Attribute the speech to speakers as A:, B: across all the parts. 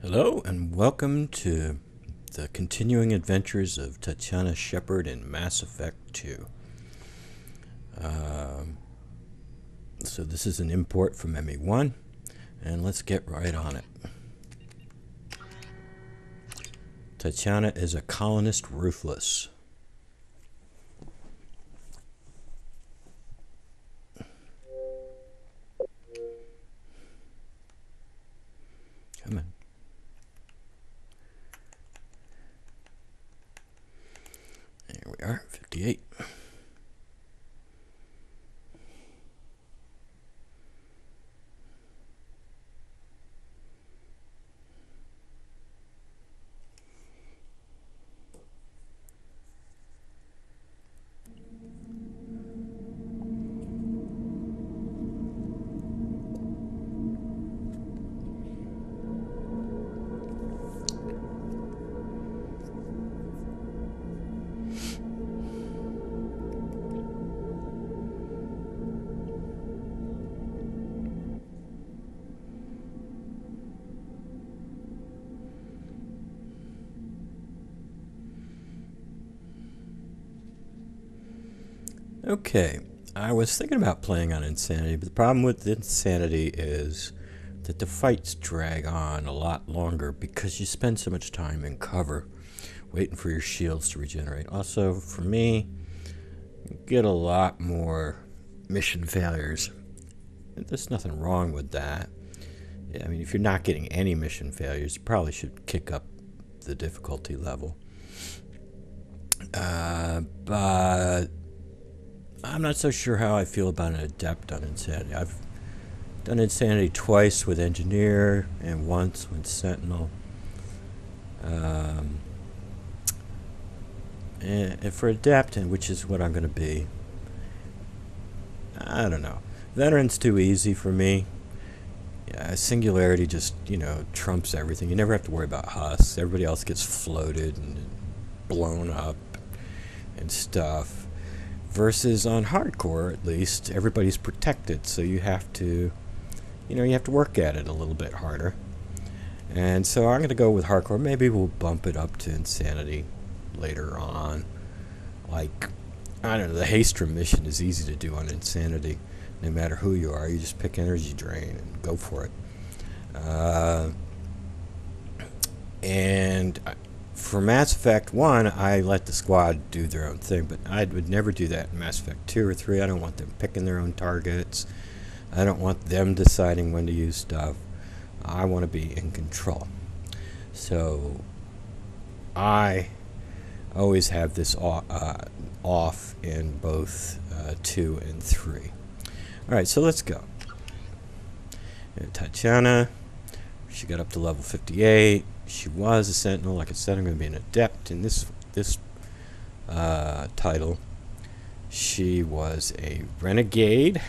A: Hello and welcome to the continuing adventures of Tatyana, Shepard in Mass Effect 2. So this is an import from ME1, and let's get right on it. Tatyana is a colonist ruthless. Come on. There we are, 58. Okay, I was thinking about playing on Insanity, but the problem with Insanity is that the fights drag on a lot longer because you spend so much time in cover waiting for your shields to regenerate. Also, for me, you get a lot more mission failures. There's nothing wrong with that. I mean, if you're not getting any mission failures, you probably should kick up the difficulty level. But I'm not so sure how I feel about an adept on Insanity. I've done Insanity twice with Engineer and once with Sentinel. And for adept, which is what I'm going to be, I don't know. Veteran's too easy for me. Singularity just, trumps everything. You never have to worry about husks. Everybody else gets floated and blown up and stuff. Versus on hardcore, at least, everybody's protected, so you have to, work at it a little bit harder. And so I'm going to go with hardcore. Maybe we'll bump it up to Insanity later on. Like, I don't know, the Haystrom mission is easy to do on Insanity. No matter who you are, you just pick energy drain and go for it. For Mass Effect 1, I let the squad do their own thing, but I would never do that in Mass Effect 2 or 3. I don't want them picking their own targets. I don't want them deciding when to use stuff. I want to be in control. So I always have this off in both 2 and 3. Alright, so let's go. Tatyana, she got up to level 58. She was a Sentinel. Like I said, I'm going to be an adept in this title. She was a renegade.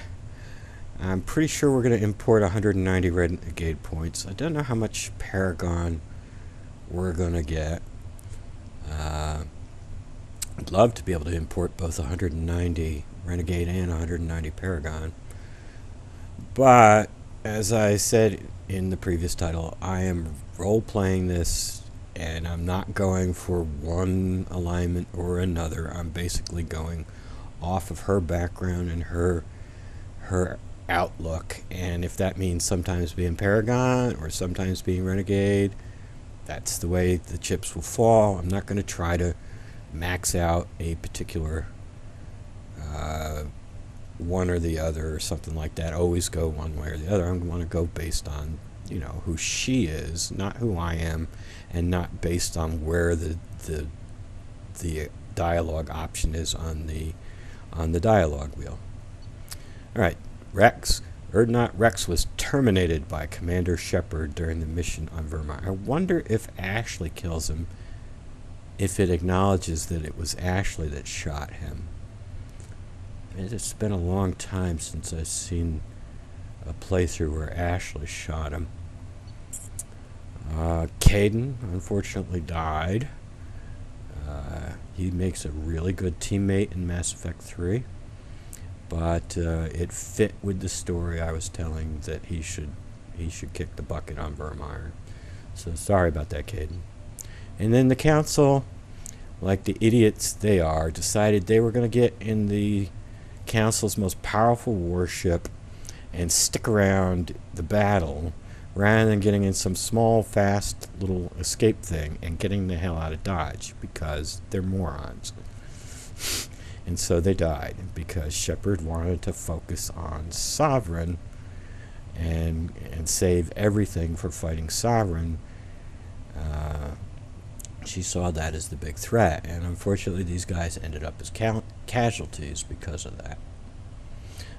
A: I'm pretty sure we're going to import 190 renegade points. I don't know how much Paragon we're going to get. I'd love to be able to import both 190 renegade and 190 Paragon. But as I said in the previous title, I am role-playing this, and I'm not going for one alignment or another. I'm basically going off of her background and her outlook, and if that means sometimes being Paragon or sometimes being Renegade, that's the way the chips will fall. I'm not going to try to max out a particular one or the other or something like that. Always go one way or the other. I want to go based on who she is, not who I am, and not based on where the dialogue option is on the dialogue wheel. All right, Rex. Rex was terminated by Commander Shepard during the mission on Vermont. I wonder if Ashley kills him, if it acknowledges that it was Ashley that shot him. It's been a long time since I've seen a playthrough where Ashley shot him. Caden unfortunately died. He makes a really good teammate in Mass Effect 3, but it fit with the story I was telling that he should kick the bucket on Vermeer. So sorry about that, Caden. And then the council, like the idiots they are, decided they were going to get in the council's most powerful warship and stick around the battle rather than getting in some small, fast little escape thing and getting the hell out of Dodge, because they're morons. And so they died because Shepard wanted to focus on Sovereign and save everything for fighting Sovereign. She saw that as the big threat, and unfortunately these guys ended up as casualties because of that.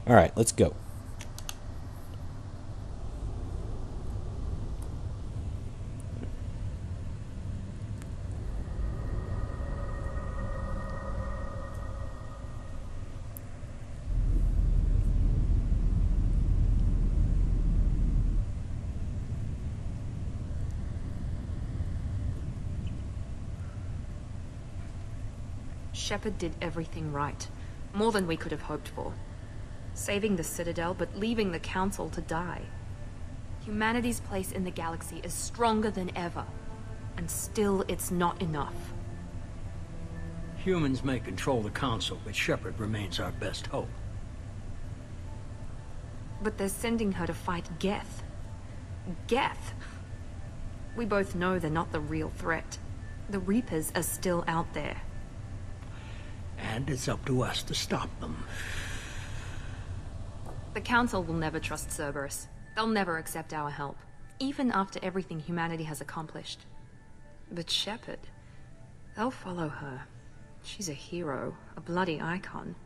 A: Alright, let's go.
B: Shepard did everything right. More than we could have hoped for. Saving the Citadel, but leaving the Council to die. Humanity's place in the galaxy is stronger than ever. And still, it's not enough.
C: Humans may control the Council, but Shepard remains our best hope.
B: But they're sending her to fight Geth. Geth! We both know they're not the real threat. The Reapers are still out there.
C: And it's up to us to stop them.
B: The Council will never trust Cerberus. They'll never accept our help, even after everything humanity has accomplished. But Shepard, they'll follow her. She's a hero, a bloody icon.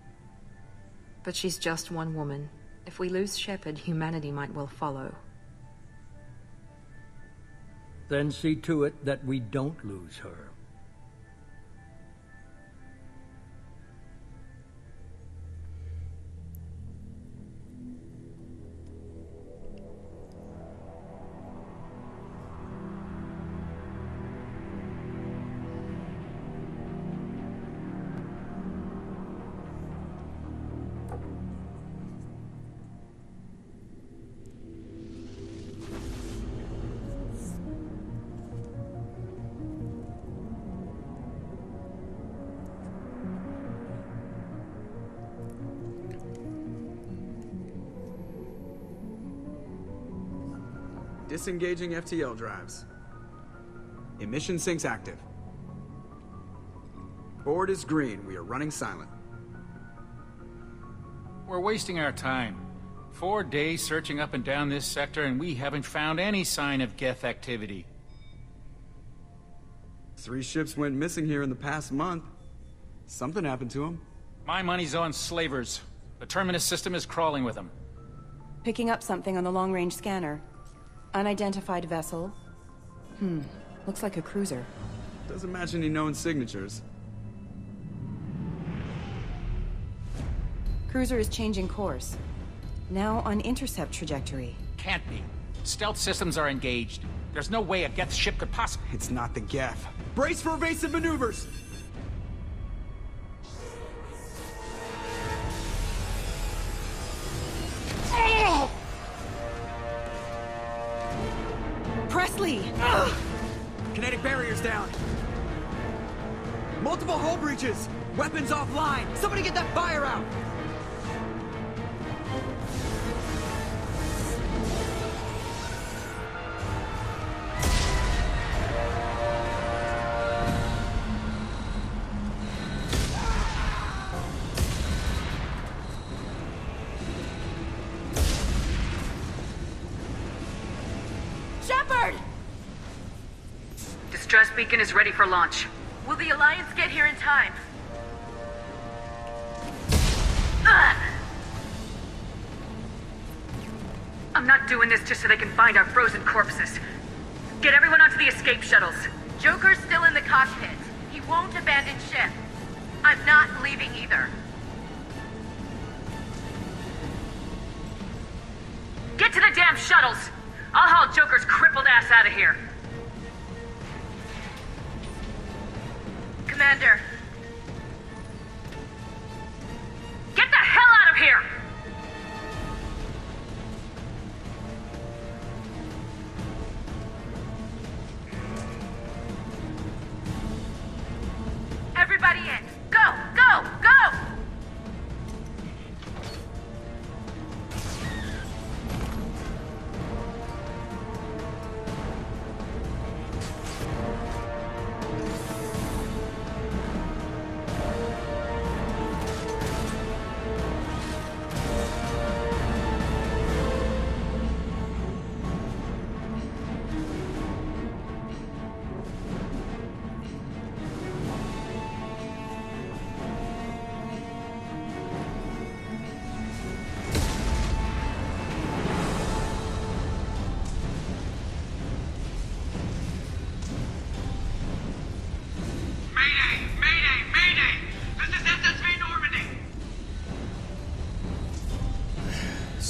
B: But she's just one woman. If we lose Shepard, humanity might well follow.
C: Then see to it that we don't lose her.
D: Disengaging FTL drives. Emission sinks active. Board is green. We are running silent.
E: We're wasting our time. 4 days searching up and down this sector, and we haven't found any sign of geth activity.
D: 3 ships went missing here in the past month. Something happened to them.
E: My money's on slavers. The Terminus system is crawling with them.
F: Picking up something on the long-range scanner. Unidentified vessel. Looks like a cruiser.
D: Doesn't match any known signatures.
F: Cruiser is changing course. Now on intercept trajectory.
E: Can't be. Stealth systems are engaged. There's no way a geth ship could possibly...
D: It's not the geth. Brace for evasive maneuvers!
F: Presley!
D: Kinetic barriers down. Multiple hull breaches. Weapons offline. Somebody get that fire out.
B: Shepard!
G: Distress beacon is ready for launch. Will the Alliance get here in time? I'm not doing this just so they can find our frozen corpses. Get everyone onto the escape shuttles. Joker's still in the cockpit. He won't abandon ship. I'm not leaving either. Get to the damn shuttles! I'll haul Joker's crippled ass out of here. Commander. Get the hell out of here!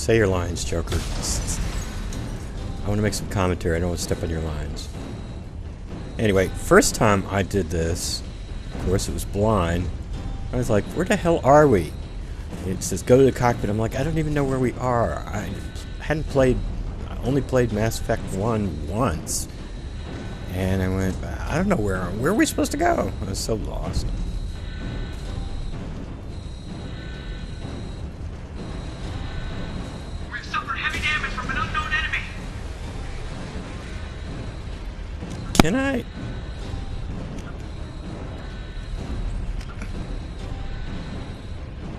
A: Say your lines, Joker. I want to make some commentary. I don't want to step on your lines. Anyway, first time I did this, of course it was blind. I was like, where the hell are we? It says go to the cockpit. I'm like, I don't even know where we are. I only played Mass Effect 1 once. And I went, I don't know where are we supposed to go? I was so lost.
H: We've suffered heavy damage from an unknown enemy.
A: Can I?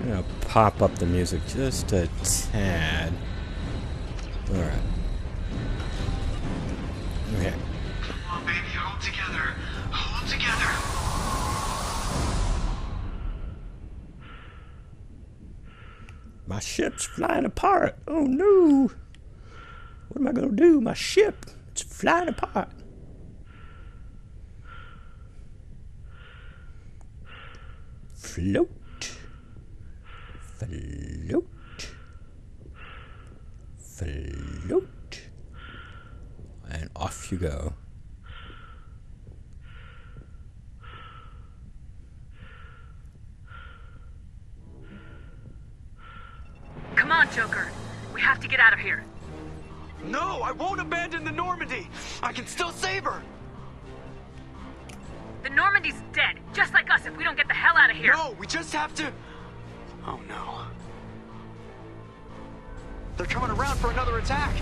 A: I'm gonna pop up the music just a tad. Alright. Okay.
H: Come on, baby, hold together. Hold together.
A: My ship's flying apart. Oh no. What am I gonna do? My ship, it's flying apart. Float. Float. Float. And off you go.
G: Come on, Joker. We have to get out of here.
H: No, I won't abandon the Normandy. I can still save her.
G: The Normandy's dead, just like us if we don't get the hell out of here.
H: No, we just have to... Oh no. They're coming around for another attack.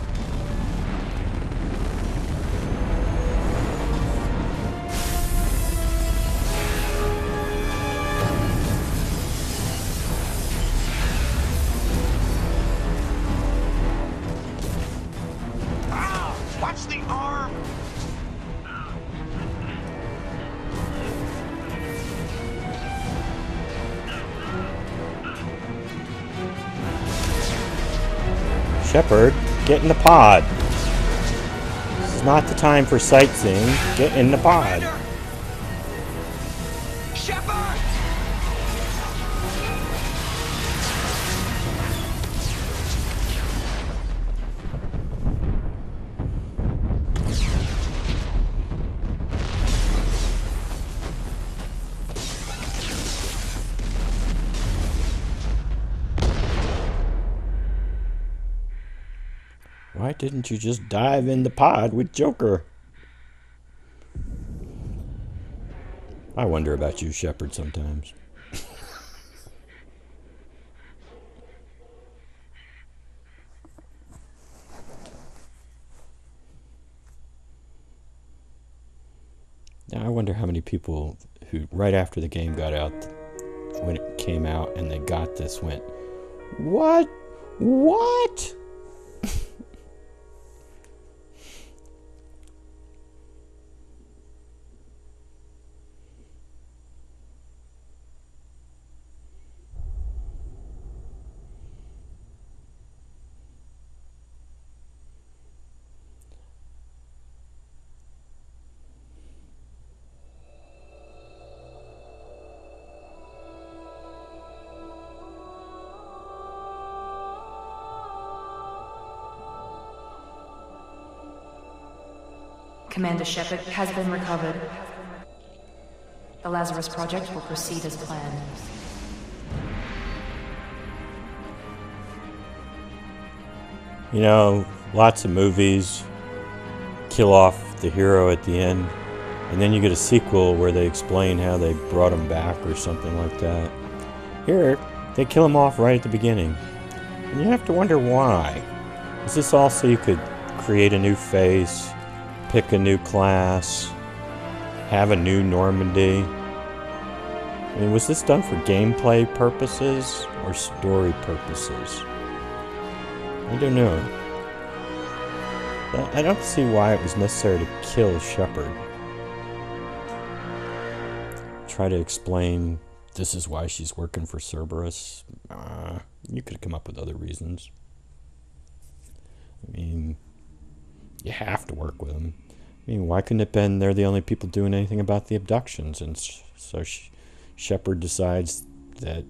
H: Ow! Watch the arm!
A: Shepard, get in the pod. This is not the time for sightseeing. Get in the pod.
H: Shepard!
A: Why didn't you just dive in the pod with Joker? I wonder about you, Shepard, sometimes. Now, I wonder how many people who, right after the game got out, when it came out and they got this, went, "What? What?"
F: Commander Shepard has been recovered. The Lazarus Project will proceed as planned.
A: You know, lots of movies kill off the hero at the end, and then you get a sequel where they explain how they brought him back or something like that. Here, they kill him off right at the beginning. And you have to wonder why. Is this all so you could create a new face, pick a new class, have a new Normandy? I mean, was this done for gameplay purposes or story purposes? I don't know. I don't see why it was necessary to kill Shepard. Try to explain this is why she's working for Cerberus. You could have come up with other reasons. I mean, you have to work with them. I mean, why couldn't it have been they're the only people doing anything about the abductions, and so Shepard decides that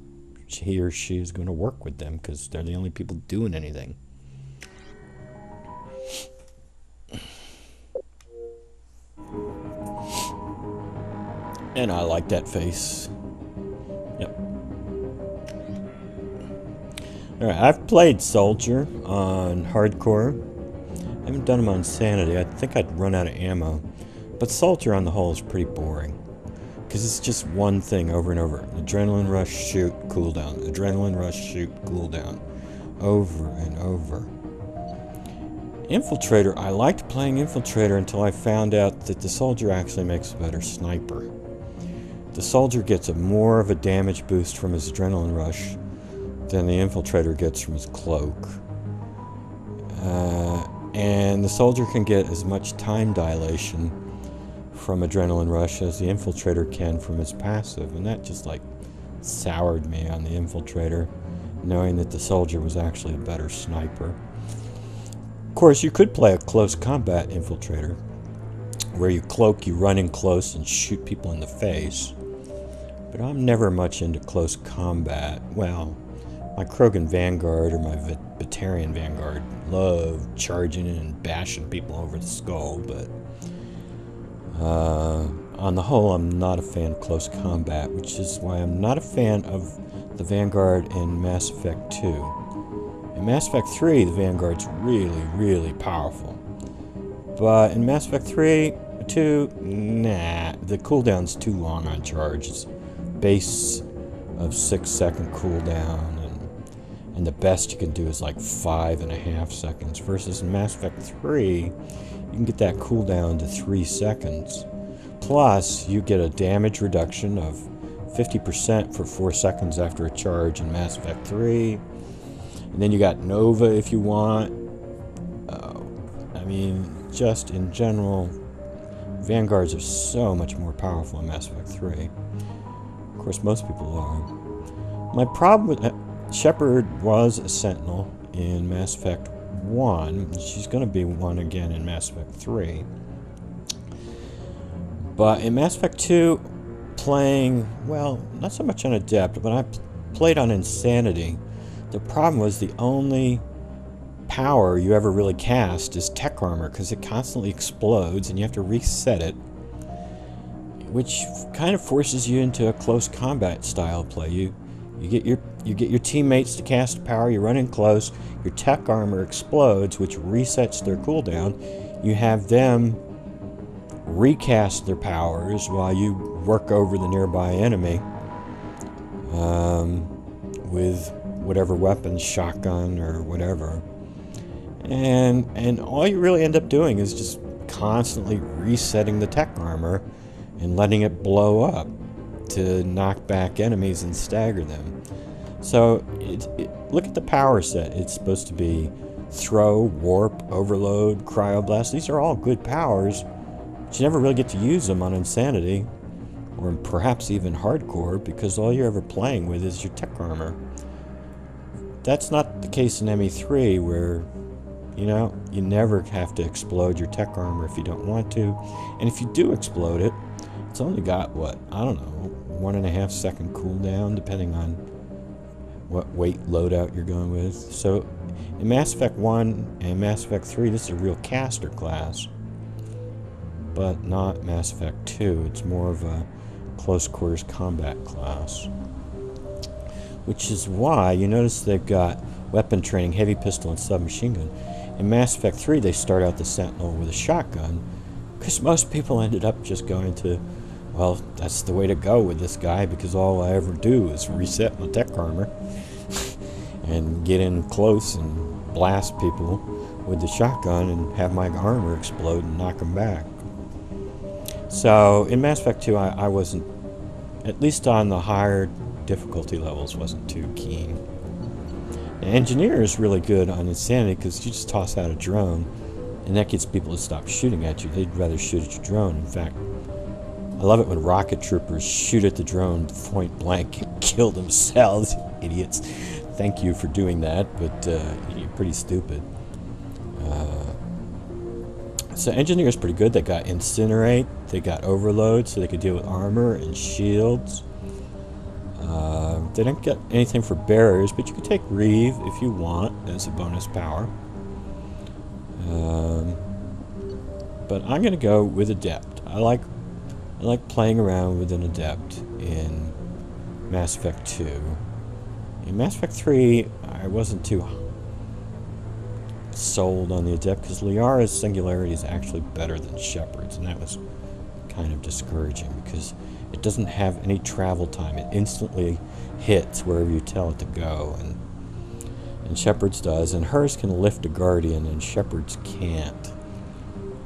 A: he or she is going to work with them because they're the only people doing anything. And I like that face. Yep. Alright, I've played Soldier on Hardcore. I haven't done him on Sanity. I think I'd run out of ammo. But Soldier on the whole is pretty boring. Because it's just one thing over and over. Adrenaline rush, shoot, cooldown. Adrenaline rush, shoot, cooldown. Over and over. Infiltrator, I liked playing Infiltrator until I found out that the Soldier actually makes a better sniper. The Soldier gets more of a damage boost from his adrenaline rush than the Infiltrator gets from his cloak. And the Soldier can get as much time dilation from adrenaline rush as the Infiltrator can from his passive, and that just like soured me on the Infiltrator, knowing that the Soldier was actually a better sniper. Of course, you could play a close combat Infiltrator, where you cloak, you run in close and shoot people in the face. But I'm never much into close combat. Well, my Krogan Vanguard or my Batarian Vanguard love charging in and bashing people over the skull, but on the whole, I'm not a fan of close combat, which is why I'm not a fan of the Vanguard in Mass Effect 2. In Mass Effect 3, the Vanguard's really, really powerful. But in Mass Effect 2, nah, the cooldown's too long on charge. It's base of 6-second cooldown, and the best you can do is like 5.5 seconds, versus in Mass Effect 3, you can get that cooldown to 3 seconds. Plus, you get a damage reduction of 50% for 4 seconds after a charge in Mass Effect 3. And then you got Nova if you want. I mean, just in general, Vanguards are so much more powerful in Mass Effect 3. Of course, most people are. My problem with Shepard was a Sentinel in Mass Effect 1. She's going to be one again in Mass Effect 3. But in Mass Effect 2, playing, well, not so much on Adept, but I played on Insanity. The problem was the only power you ever really cast is Tech Armor, because it constantly explodes and you have to reset it, which kind of forces you into a close combat style play. You get your teammates to cast power, you run in close, your Tech Armor explodes, which resets their cooldown. You have them recast their powers while you work over the nearby enemy with whatever weapon, shotgun or whatever. And all you really end up doing is just constantly resetting the Tech Armor and letting it blow up to knock back enemies and stagger them. So look at the power set. It's supposed to be throw, warp, overload, cryoblast. These are all good powers, but you never really get to use them on Insanity, or perhaps even Hardcore, because all you're ever playing with is your Tech Armor. That's not the case in ME3, where, you know, you never have to explode your Tech Armor if you don't want to. And if you do explode it, it's only got, what, I don't know, 1.5 second cooldown, depending on what weight loadout you're going with. So in Mass Effect 1 and Mass Effect 3, this is a real caster class, but not Mass Effect 2. It's more of a close quarters combat class, which is why you notice they've got weapon training, heavy pistol and submachine gun. In Mass Effect 3, they start out the Sentinel with a shotgun, because most people ended up just going to, well, that's the way to go with this guy, because all I ever do is reset my Tech Armor and get in close and blast people with the shotgun and have my armor explode and knock them back. So in Mass Effect 2, I wasn't, at least on the higher difficulty levels, wasn't too keen. The Engineer is really good on Insanity, because you just toss out a drone and that gets people to stop shooting at you. They'd rather shoot at your drone. In fact, I love it when rocket troopers shoot at the drone point blank and kill themselves. Idiots. Thank you for doing that, but you're pretty stupid. So Engineer is pretty good. They got Incinerate, they got Overload, so they could deal with armor and shields. They don't get anything for barriers, but you can take Reeve if you want as a bonus power. But I'm going to go with Adept. I like I like playing around with an adept in Mass Effect 2. In Mass Effect 3, I wasn't too sold on the adept because Liara's singularity is actually better than Shepard's, and that was kind of discouraging because it doesn't have any travel time. It instantly hits wherever you tell it to go, and Shepard's does, and hers can lift a Guardian, and Shepard's can't.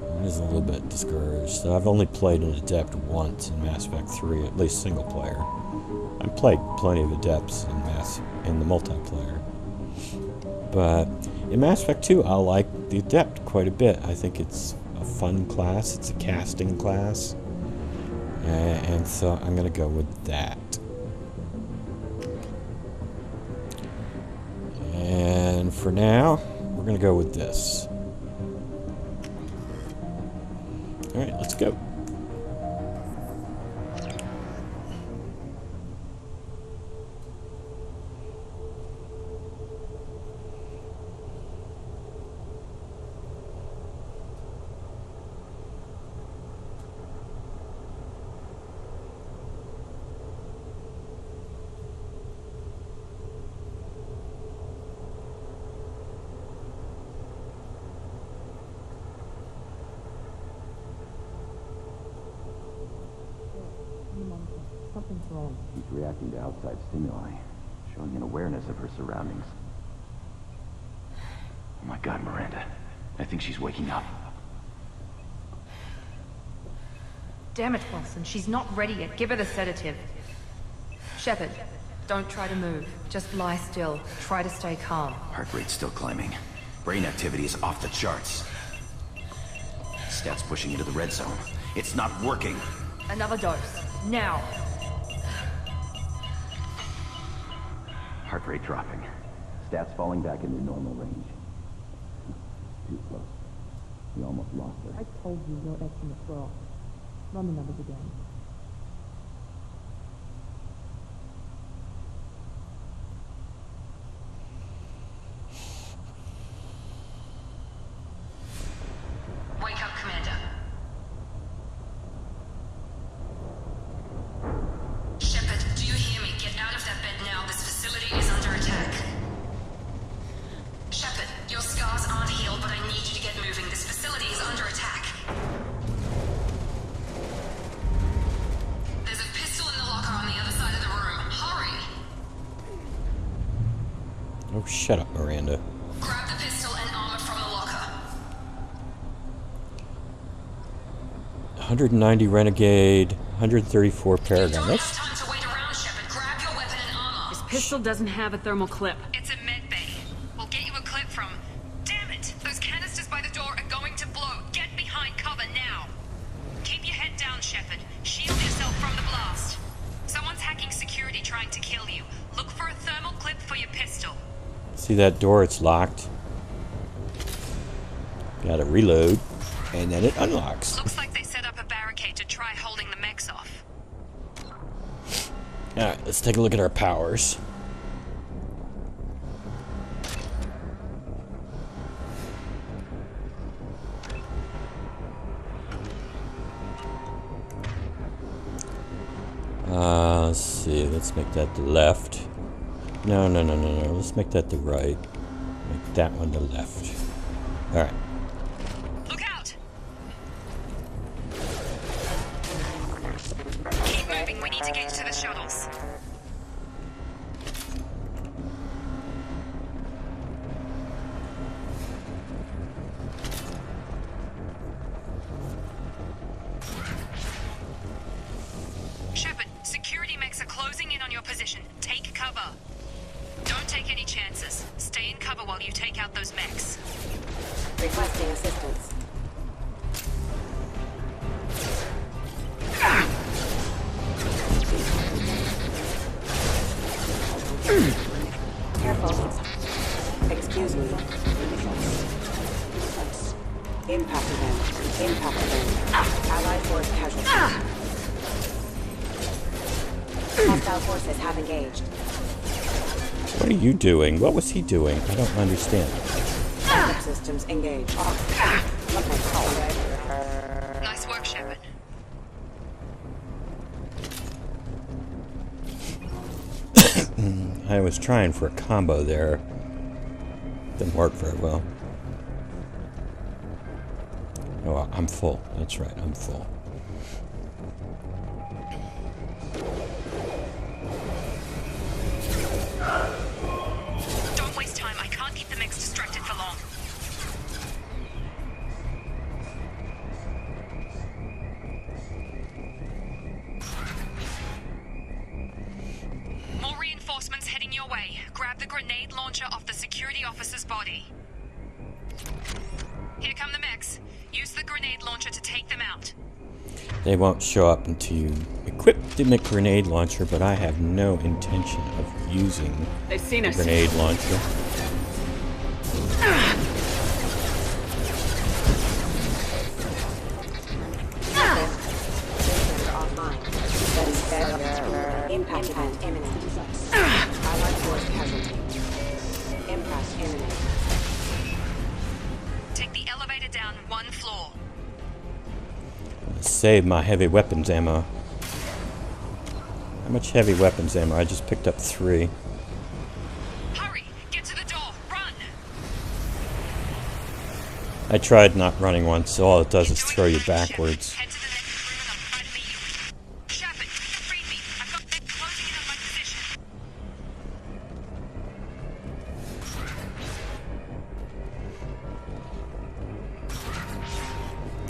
A: It is a little bit discouraged. So I've only played an adept once in Mass Effect 3, at least single player. I've played plenty of adepts in the multiplayer. But in Mass Effect 2, I like the adept quite a bit. I think it's a fun class. It's a casting class. And so I'm going to go with that. And for now, we're going to go with this. Alright, let's go.
I: Something's wrong. She's reacting to outside stimuli, showing an awareness of her surroundings. Oh my God, Miranda. I think she's waking up.
B: Damn it, Wilson. She's not ready yet. Give her the sedative. Shepard, don't try to move. Just lie still. Try to stay calm.
I: Heart rate's still climbing. Brain activity is off the charts. Stats pushing into the red zone. It's not working.
B: Another dose. Now.
I: Heart rate dropping. Stats falling back into normal range. Too close. We almost lost her.
J: I told you no estimate wrong. Run the numbers again.
G: Wake up, Commander. Shepard, do you hear me? Get out of that bed now. This facility is under attack. Shepard, your scars aren't healed, but I need you to get moving. This facility is under attack. There's a pistol in the locker on the other side of the room. Hurry!
A: Oh, shut up, Miranda.
G: Grab the pistol and armor from the locker.
A: 190 Renegade, 134 Paragon. That's
G: Time to wait around, Shepard. Grab your weapon and armor.
B: This pistol doesn't have a thermal clip.
G: It's a med bay. We'll get you a clip from... Damn it! Those canisters by the door are going to blow. Get behind cover now. Keep your head down, Shepard. Shield yourself from the blast. Someone's hacking security trying to kill you. Look for a thermal clip for your pistol.
A: see that door, it's locked. Gotta reload, and then it unlocks.
G: Looks like they set up a barricade to try holding the mechs off.
A: Alright, let's take a look at our powers. Let's see, let's make that the left. No, let's make that the right. Make that one the left. Alright.
G: Look out! Keep moving, we need to get to the shuttles. Shepard, security mechs are closing in on your position. Take cover. Don't take any chances. Stay in cover while you take out those mechs.
F: Requesting assistance. Careful. Excuse me. Impact event. Impact event. Allied force casualty. Hostile forces have engaged.
A: What are you doing? What was he doing? I don't understand.
F: Backup systems engaged.
G: Nice work, Shepard.
A: I was trying for a combo there. Didn't work very well. Oh, I'm full. That's right, I'm full.
G: Don't waste time. I can't keep the mix distracted for long. More reinforcements heading your way. Grab the grenade launcher off the security officer's body. Here come the mechs. Use the grenade launcher to take them out.
A: They won't show up until you equip the grenade launcher, but I have no intention of using
F: They've seen
A: the
F: us.
A: grenade launcher.
K: Impact event imminent. Allied force casualty. Impact imminent.
G: Take the elevator down 1 floor.
A: Save my heavy weapons ammo. How much heavy weapons ammo? I just picked up 3.
G: Hurry! Get to the door! Run!
A: I tried not running once, so all it does is throw you backwards.
G: Head to the next room and I'll try to meet you. Shepard, freed me. I've got them closing in on my position.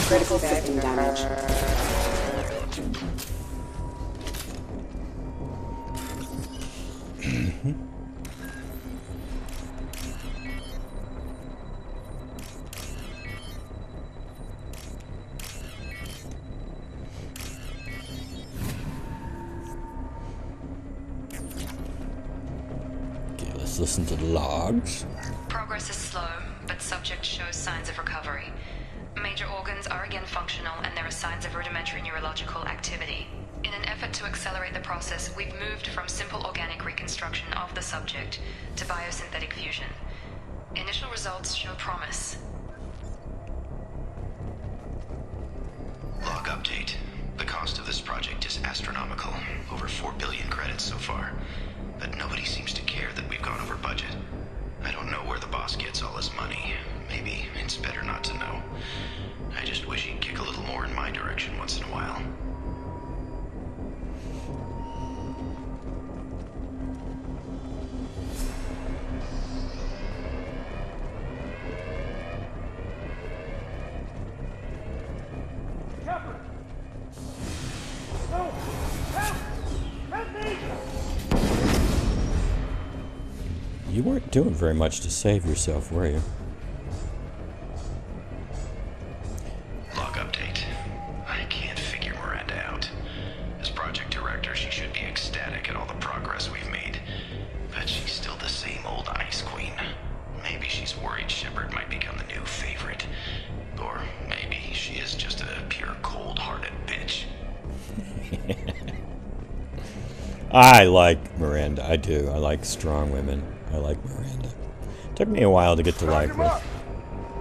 K: Critical system damage.
A: Okay, let's listen to the logs.
G: Progress is slow, but subject shows signs of recovery. Major organs are again functional, and there are signs of rudimentary neurological activity. In an effort to accelerate the process, we've moved from simple organic reconstruction of the subject to biosynthetic fusion. Initial results show promise.
L: Log update. The cost of this project is astronomical. Over 4 billion credits so far. But nobody seems to care that we've gone over budget. I don't know where the boss gets all his money. Maybe it's better not to know. I just wish he'd kick a little more in my direction once in a while.
H: Shepard! No! Help! Help me!
A: You weren't doing very much to save yourself, were you?
L: Log update. I can't figure Miranda out. As project director, she should be ecstatic at all the progress we've made. But she's still the same old ice queen. Maybe she's worried Shepard might become the new favorite. Or maybe she is just a pure cold-hearted bitch.
A: I like Miranda. I do. I like strong women. I like Miranda. Took me a while to get to like her.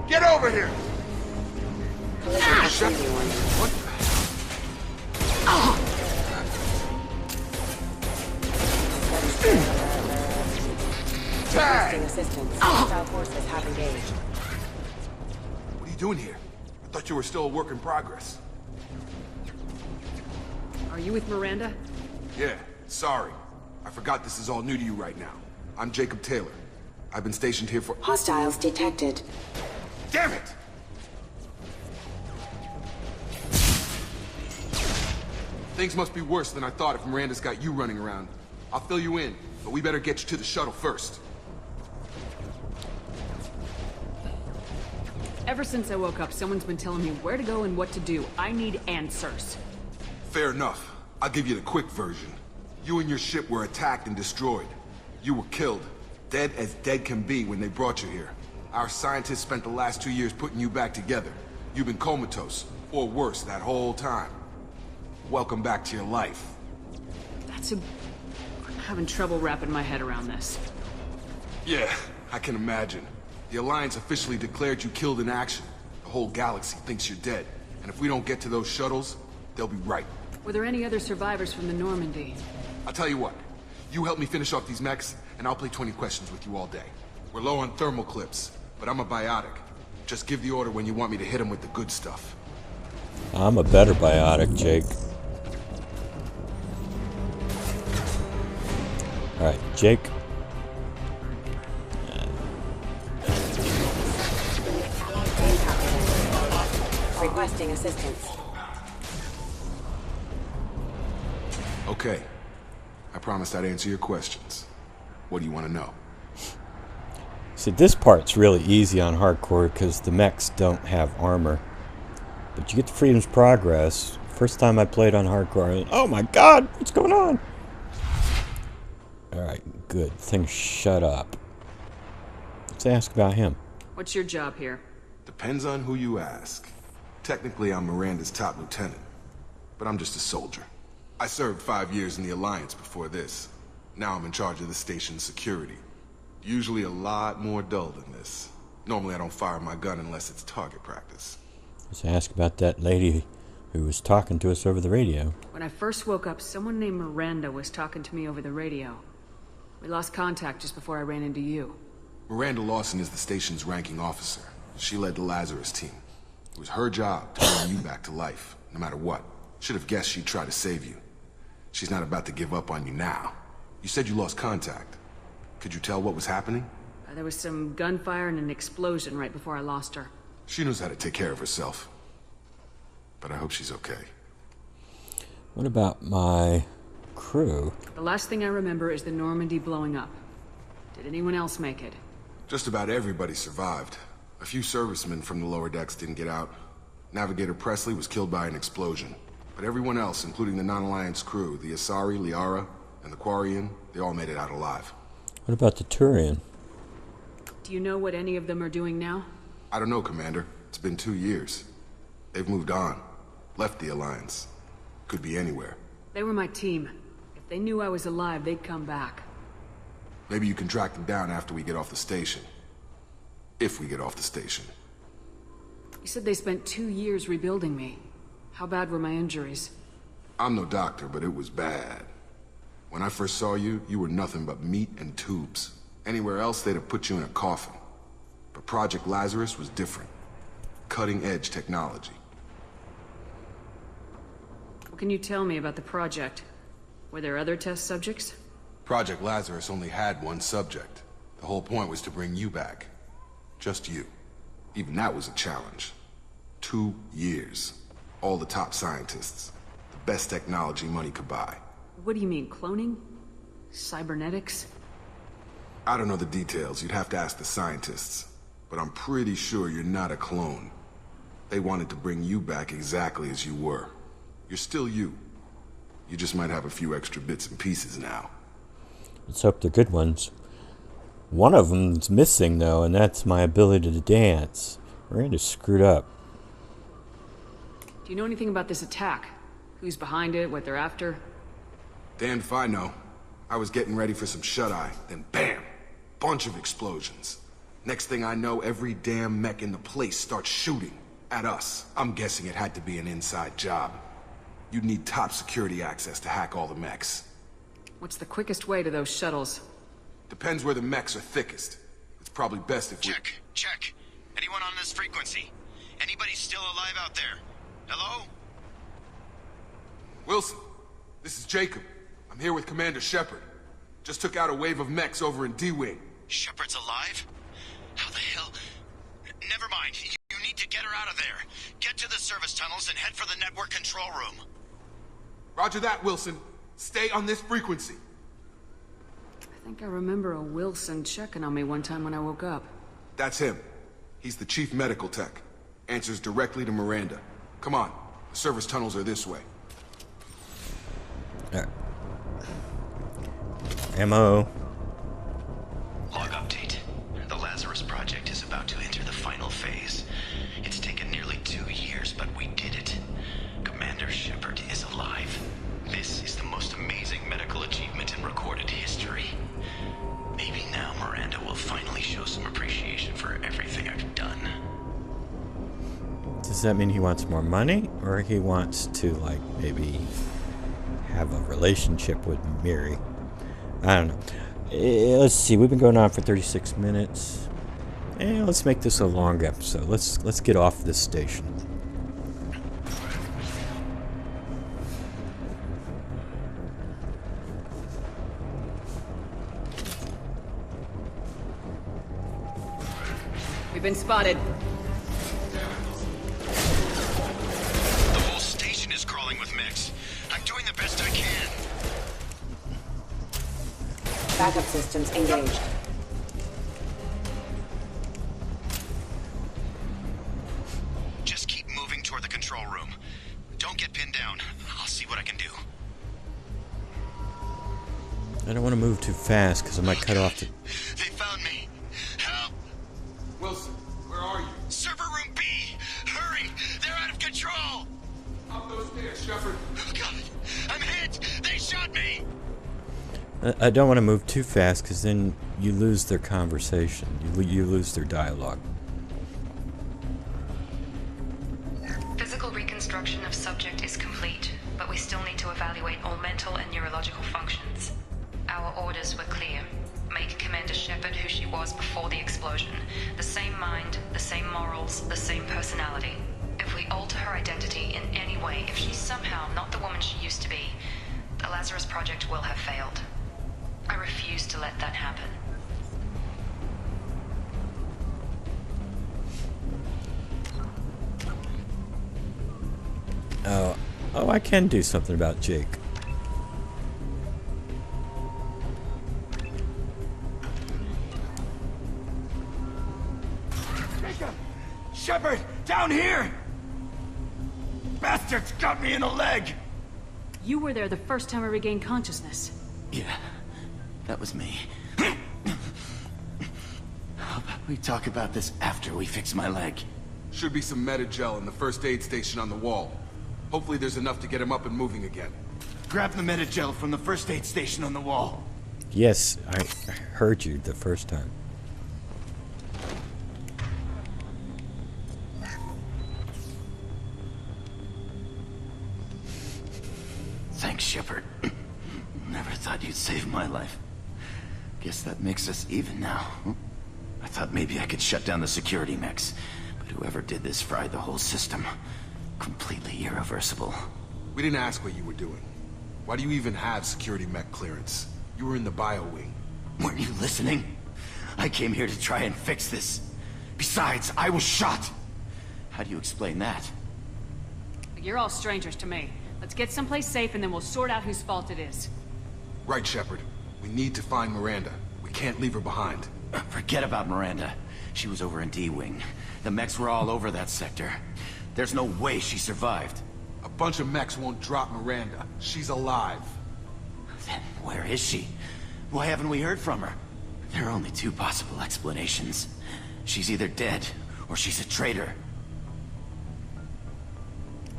H: Get over here! Shepard! What?
K: Requesting assistance. Hostile forces have engaged.
H: What are you doing here? I thought you were still a work in progress.
F: Are you with Miranda?
H: Yeah, sorry. I forgot this is all new to you right now. I'm Jacob Taylor. I've been stationed here for—
K: Hostiles detected.
H: Damn it! Things must be worse than I thought if Miranda's got you running around. I'll fill you in, but we better get you to the shuttle first.
F: Ever since I woke up, someone's been telling me where to go and what to do. I need answers.
H: Fair enough. I'll give you the quick version. You and your ship were attacked and destroyed. You were killed. Dead as dead can be when they brought you here. Our scientists spent the last 2 years putting you back together. You've been comatose, or worse, that whole time. Welcome back to your life.
F: I'm having trouble wrapping my head around this.
H: Yeah, I can imagine. The Alliance officially declared you killed in action. The whole galaxy thinks you're dead. And if we don't get to those shuttles, they'll be right.
F: Were there any other survivors from the Normandy?
H: I'll tell you what. You help me finish off these mechs, and I'll play 20 questions with you all day. We're low on thermal clips, but I'm a biotic. Just give the order when you want me to hit them with the good stuff.
A: I'm a better biotic, Jake. Alright, Jake.
K: Requesting assistance.
H: Okay. I promised I'd answer your questions. What do you want to know?
A: See, this part's really easy on hardcore because the mechs don't have armor. But you get the Freedom's Progress. First time I played on hardcore, oh my god, what's going on? Alright, good. Thing shut up. Let's ask about him.
M: What's your job here?
H: Depends on who you ask. Technically, I'm Miranda's top lieutenant, but I'm just a soldier. I served 5 years in the Alliance before this. Now I'm in charge of the station's security. Usually a lot more dull than this. Normally I don't fire my gun unless it's target practice.
A: Let's ask about that lady who was talking to us over the radio.
M: When I first woke up, someone named Miranda was talking to me over the radio. We lost contact just before I ran into you.
H: Miranda Lawson is the station's ranking officer. She led the Lazarus team. It was her job to bring you back to life, no matter what. Should have guessed she'd try to save you. She's not about to give up on you now. You said you lost contact. Could you tell what was happening?
M: There was some gunfire and an explosion right before I lost her.
H: She knows how to take care of herself. But I hope she's okay.
A: What about my crew?
M: The last thing I remember is the Normandy blowing up. Did anyone else make it?
H: Just about everybody survived. A few servicemen from the lower decks didn't get out. Navigator Presley was killed by an explosion. But everyone else, including the non-Alliance crew, the Asari, Liara, and the Quarian, they all made it out alive.
A: What about the Turian?
M: Do you know what any of them are doing now?
H: I don't know, Commander. It's been 2 years. They've moved on. Left the Alliance. Could be anywhere.
M: They were my team. If they knew I was alive, they'd come back.
H: Maybe you can track them down after we get off the station. If we get off the station.
M: You said they spent 2 years rebuilding me. How bad were my injuries?
H: I'm no doctor, but it was bad. When I first saw you, you were nothing but meat and tubes. Anywhere else, they'd have put you in a coffin. But Project Lazarus was different. Cutting-edge technology.
M: What can you tell me about the project? Were there other test subjects?
H: Project Lazarus only had one subject. The whole point was to bring you back. Just you. Even that was a challenge. 2 years. All the top scientists. The best technology money could buy.
M: What do you mean, cloning? Cybernetics?
H: I don't know the details. You'd have to ask the scientists. But I'm pretty sure you're not a clone. They wanted to bring you back exactly as you were. You're still you. You just might have a few extra bits and pieces now.
A: Let's hope they're good ones. One of them's missing, though, and that's my ability to dance. Miranda's screwed up.
M: Do you know anything about this attack? Who's behind it, what they're after?
H: Damned if I know. I was getting ready for some shut-eye, then bam! Bunch of explosions. Next thing I know, every damn mech in the place starts shooting. At us. I'm guessing it had to be an inside job. You'd need top security access to hack all the mechs.
M: What's the quickest way to those shuttles?
H: Depends where the mechs are thickest. It's probably best if we...
L: Check. Anyone on this frequency? Anybody still alive out there? Hello?
H: Wilson, this is Jacob. I'm here with Commander Shepard. Just took out a wave of mechs over in D-Wing.
L: Shepard's alive? How the hell? Never mind. You need to get her out of there. Get to the service tunnels and head for the network control room.
H: Roger that, Wilson. Stay on this frequency.
M: I think I remember a Wilson checking on me one time when I woke up.
H: That's him. He's the chief medical tech. Answers directly to Miranda. Come on. The service tunnels are this way.
A: Ammo.
L: Log update. The Lazarus Project is about to enter the final phase. It's taken nearly 2 years, but we did it. Commander Shepard is alive. This is the most amazing medical achievement in recorded history. Maybe now Miranda will finally show some appreciation for everything I've done.
A: Does that mean he wants more money? Or he wants to, like, maybe have a relationship with Miri? I don't know. Let's see. We've been going on for 36 minutes. Let's make this a long episode. Let's get off this station.
M: We've been spotted.
L: The whole station is crawling with mechs. I'm doing the best I can.
K: Backup systems engaged.
L: Just keep moving toward the control room. Don't get pinned down. I'll see what I can do.
A: I don't want to move too fast because I might cut off the...
L: They found me. Help!
H: Wilson, where are you?
L: Server room B! Hurry! They're out of control!
H: Up those stairs, Shepard.
L: Oh, God! I'm hit! They shot me!
A: I don't want to move too fast because then you lose their conversation. You lose their dialogue.
G: Physical reconstruction of subject is complete, but we still need to evaluate all mental and neurological functions. Our orders were clear. Make Commander Shepard who she was before the explosion. The same mind, the same morals, the same personality. If we alter her identity in any way, if she's somehow not the woman she used to be, the Lazarus Project will have failed. I refuse to let that happen.
A: Oh, I can do something about Jake.
C: Jacob! Shepard! Down here! Bastards got me in the leg!
M: You were there the first time I regained consciousness.
C: Yeah, that was me. How about we talk about this after we fix my leg?
H: Should be some meta-gel in the first aid station on the wall. Hopefully there's enough to get him up and moving again.
C: Grab the meta-gel from the first aid station on the wall.
A: Yes, I heard you the first time.
C: Thanks, Shepard. Never thought you'd save my life. Guess that makes us even now. I thought maybe I could shut down the security mechs, but whoever did this fried the whole system. Completely irreversible.
H: We didn't ask what you were doing. Why do you even have security mech clearance? You were in the bio wing.
C: Weren't you listening? I came here to try and fix this. Besides, I was shot. How do you explain that?
M: You're all strangers to me. Let's get someplace safe and then we'll sort out whose fault it is.
H: Right, Shepard. We need to find Miranda. We can't leave her behind.
C: Forget about Miranda. She was over in D-Wing. The mechs were all over that sector. There's no way she survived.
H: A bunch of mechs won't drop Miranda. She's alive.
C: Then where is she? Why haven't we heard from her? There are only two possible explanations. She's either dead, or she's a traitor.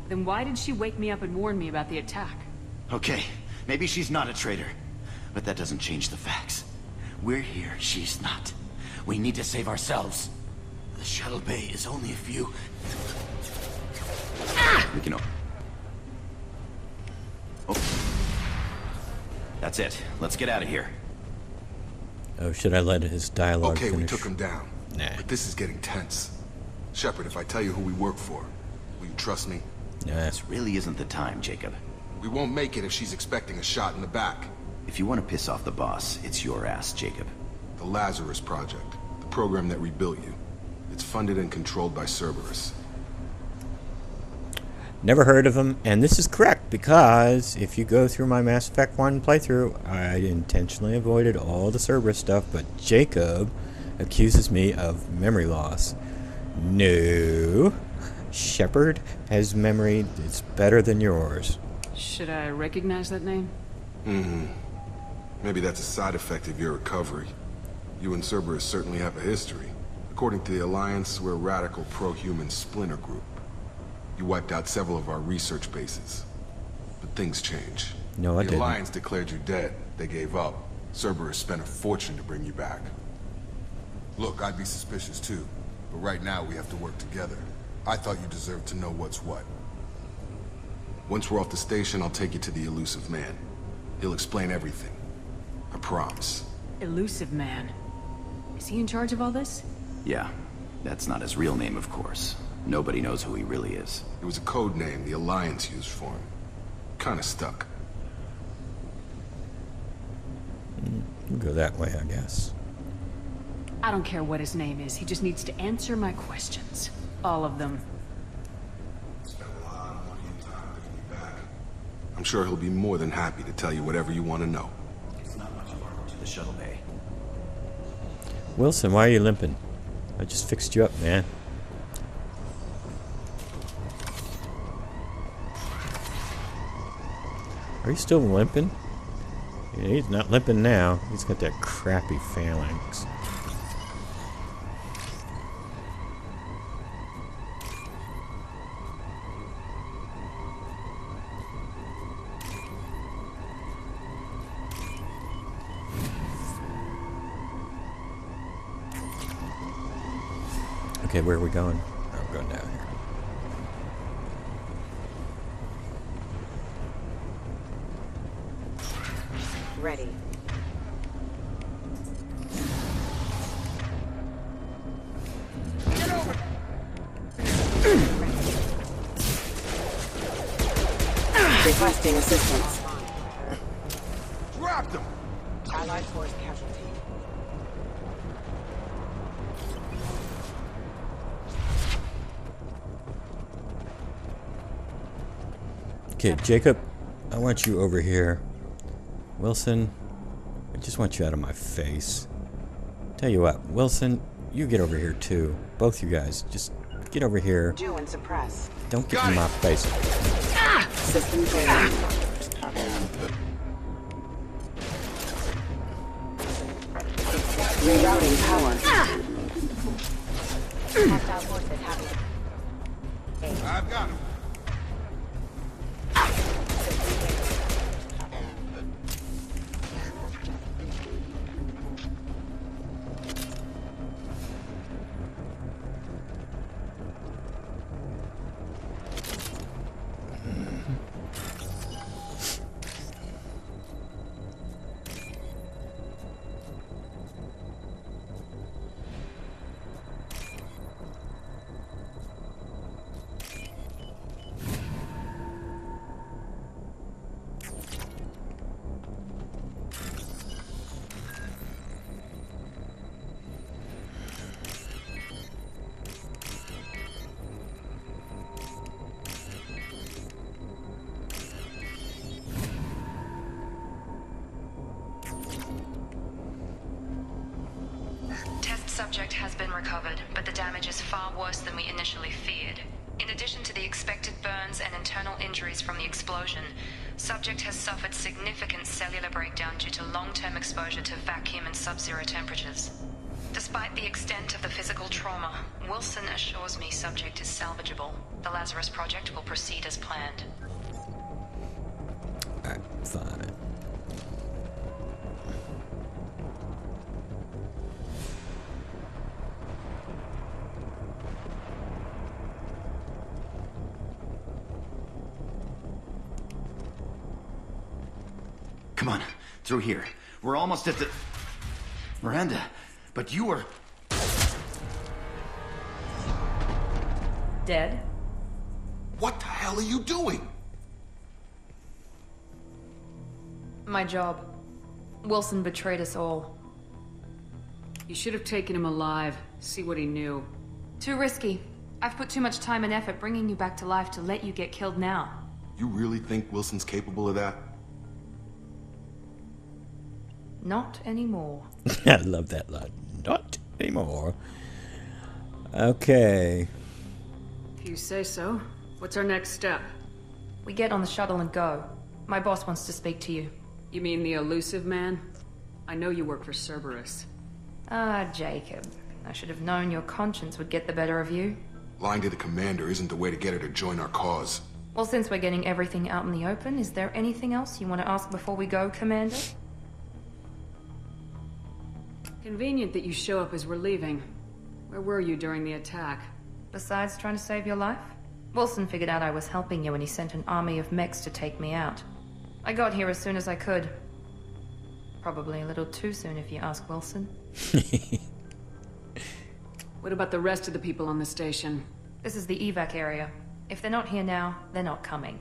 M: Then why did she wake me up and warn me about the attack?
C: Okay, maybe she's not a traitor. But that doesn't change the facts. We're here, she's not. We need to save ourselves. The shuttle bay is only a few... We can... Oh. That's it. Let's get out of here.
A: Oh, should I let his dialogue
H: finish?
A: Okay,
H: we took him down.
A: Nah.
H: But this is getting tense. Shepard, if I tell you who we work for, will you trust me?
A: Nah.
C: This really isn't the time, Jacob.
H: We won't make it if she's expecting a shot in the back.
I: If you want to piss off the boss, it's your ass, Jacob.
H: The Lazarus Project. The program that rebuilt you. It's funded and controlled by Cerberus.
A: Never heard of him, and this is correct because if you go through my Mass Effect 1 playthrough, I intentionally avoided all the Cerberus stuff, but Jacob accuses me of memory loss. No. Shepard has memory that's better than yours.
M: Should I recognize that name?
H: Maybe that's a side effect of your recovery. You and Cerberus certainly have a history. According to the Alliance, we're a radical pro-human splinter group. You wiped out several of our research bases. But things change.
A: No, I didn't.
H: The Alliance declared you dead. They gave up. Cerberus spent a fortune to bring you back. Look, I'd be suspicious too. But right now, we have to work together. I thought you deserved to know what's what. Once we're off the station, I'll take you to the elusive man. He'll explain everything. I promise.
M: Elusive man. Is he in charge of all this?
C: Yeah, that's not his real name, of course. Nobody knows who he really is.
H: It was a code name the Alliance used for him. Kinda stuck.
A: We'll go that way, I guess.
M: I don't care what his name is. He just needs to answer my questions. All of them.
H: I'm sure he'll be more than happy to tell you whatever you want to know.
C: It's not much farther to the shuttle bay.
A: Wilson, why are you limping? I just fixed you up, man. Are you still limping? Yeah, he's not limping now. He's got that crappy phalanx. Okay, where are we going? Oh, we're going down here.
K: Ready.
H: Get over!
K: Requesting assistance.
H: Dropped him!
K: Allied force casualty.
A: Okay, Jacob, I want you over here. Wilson, I just want you out of my face. Tell you what, Wilson, you get over here too. Both you guys, just get over here.
K: Do and suppress.
A: Don't get in my face.
K: Ah! System failure. Rerouting power. Hostile forces having.
H: I've got him.
G: Subject has been recovered, but the damage is far worse than we initially feared. In addition to the expected burns and internal injuries from the explosion, subject has suffered significant cellular breakdown due to long-term exposure to vacuum and sub-zero temperatures. Despite the extent of the physical trauma, Wilson assures me subject is salvageable. The Lazarus Project will proceed as planned.
A: Alright, fine.
C: Come on, through here. We're almost at the... Miranda, but you were...
B: Dead?
H: What the hell are you doing?
B: My job. Wilson betrayed us all.
M: You should have taken him alive. See what he knew.
B: Too risky. I've put too much time and effort bringing you back to life to let you get killed now.
H: You really think Wilson's capable of that?
B: Not anymore.
A: I love that line. Not anymore. Okay.
M: If you say so. What's our next step?
B: We get on the shuttle and go. My boss wants to speak to you.
M: You mean the elusive man? I know you work for Cerberus.
B: Ah, Jacob. I should have known your conscience would get the better of you.
H: Lying to the commander isn't the way to get her to join our cause.
B: Well, since we're getting everything out in the open, is there anything else you want to ask before we go, Commander?
M: Convenient that you show up as we're leaving. Where were you during the attack?
B: Besides trying to save your life? Wilson figured out I was helping you when he sent an army of mechs to take me out. I got here as soon as I could. Probably a little too soon if you ask Wilson.
M: What about the rest of the people on the station?
B: This is the evac area. If they're not here now, they're not coming.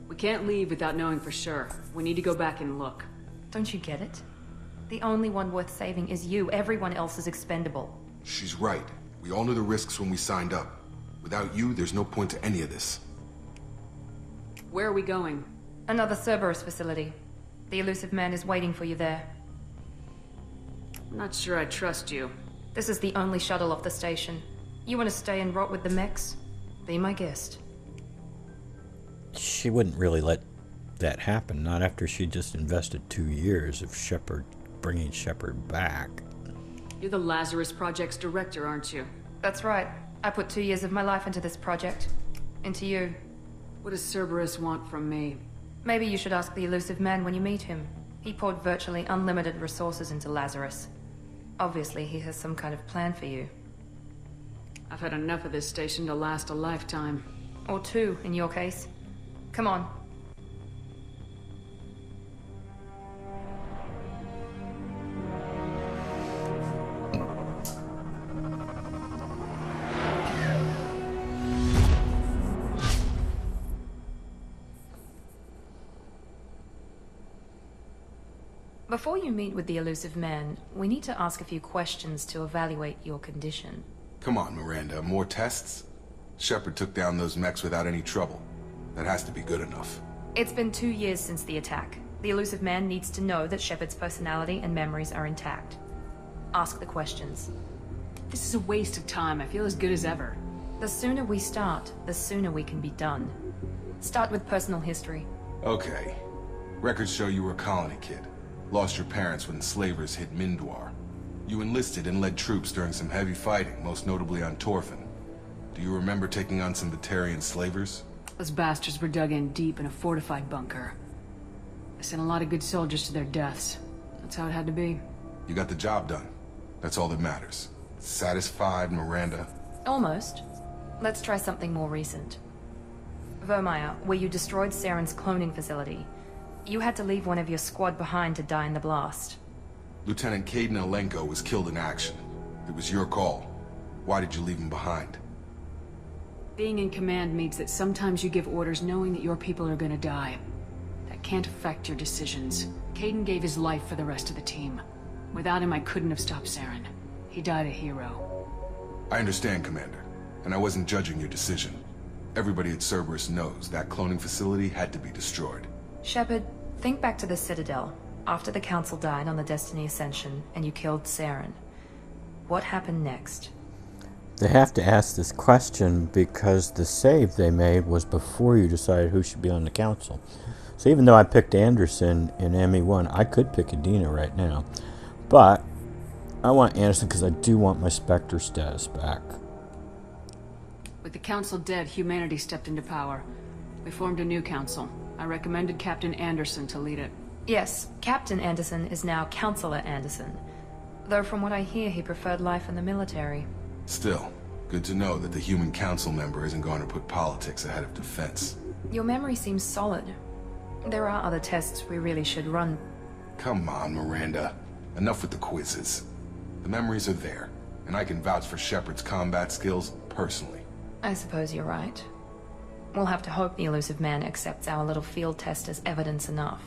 M: We can't leave without knowing for sure. We need to go back and look.
B: Don't you get it? The only one worth saving is you. Everyone else is expendable.
H: She's right. We all knew the risks when we signed up. Without you, there's no point to any of this.
M: Where are we going?
B: Another Cerberus facility. The elusive man is waiting for you there.
M: I'm not sure I trust you.
B: This is the only shuttle off the station. You want to stay and rot with the mechs? Be my guest.
A: She wouldn't really let that happen, not after she just invested 2 years of Shepard, bringing Shepard back.
M: You're the Lazarus Project's director, aren't you?
B: That's right. I put 2 years of my life into this project. Into you.
M: What does Cerberus want from me?
B: Maybe you should ask the elusive man when you meet him. He poured virtually unlimited resources into Lazarus. Obviously, he has some kind of plan for you.
M: I've had enough of this station to last a lifetime.
B: Or 2, in your case. Come on. Before you meet with the elusive man, we need to ask a few questions to evaluate your condition.
H: Come on, Miranda, more tests? Shepard took down those mechs without any trouble. That has to be good enough.
B: It's been 2 years since the attack. The elusive man needs to know that Shepard's personality and memories are intact. Ask the questions.
M: This is a waste of time. I feel as good as ever.
B: The sooner we start, the sooner we can be done. Start with personal history.
H: Okay. Records show you were a colony kid. Lost your parents when slavers hit Mindwar. You enlisted and led troops during some heavy fighting, most notably on Torfin. Do you remember taking on some Batarian slavers?
M: Those bastards were dug in deep in a fortified bunker. I sent a lot of good soldiers to their deaths. That's how it had to be.
H: You got the job done. That's all that matters. Satisfied, Miranda?
B: Almost. Let's try something more recent. Vermeer, where you destroyed Saren's cloning facility. You had to leave one of your squad behind to die in the blast.
H: Lieutenant Caden Alenko was killed in action. It was your call. Why did you leave him behind?
M: Being in command means that sometimes you give orders knowing that your people are gonna die. That can't affect your decisions. Caden gave his life for the rest of the team. Without him, I couldn't have stopped Saren. He died a hero.
H: I understand, Commander. And I wasn't judging your decision. Everybody at Cerberus knows that cloning facility had to be destroyed.
B: Shepard, think back to the Citadel, after the Council died on the Destiny Ascension, and you killed Saren. What happened next?
A: They have to ask this question because the save they made was before you decided who should be on the council. So even though I picked Anderson in ME1, I could pick Adina right now. But I want Anderson because I do want my Spectre status back.
M: With the Council dead, humanity stepped into power. We formed a new council. I recommended Captain Anderson to lead it.
B: Yes, Captain Anderson is now Counselor Anderson. Though from what I hear, he preferred life in the military.
H: Still, good to know that the human council member isn't going to put politics ahead of defense.
B: Your memory seems solid. There are other tests we really should run.
H: Come on, Miranda. Enough with the quizzes. The memories are there, and I can vouch for Shepard's combat skills personally.
B: I suppose you're right. We'll have to hope the elusive man accepts our little field test as evidence enough.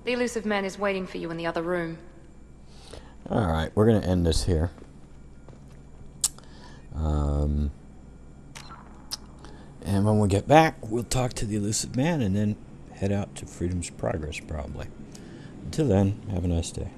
B: The elusive man is waiting for you in the other room.
A: Alright, we're going to end this here. And when we get back, we'll talk to the elusive man and then head out to Freedom's Progress, probably. Until then, have a nice day.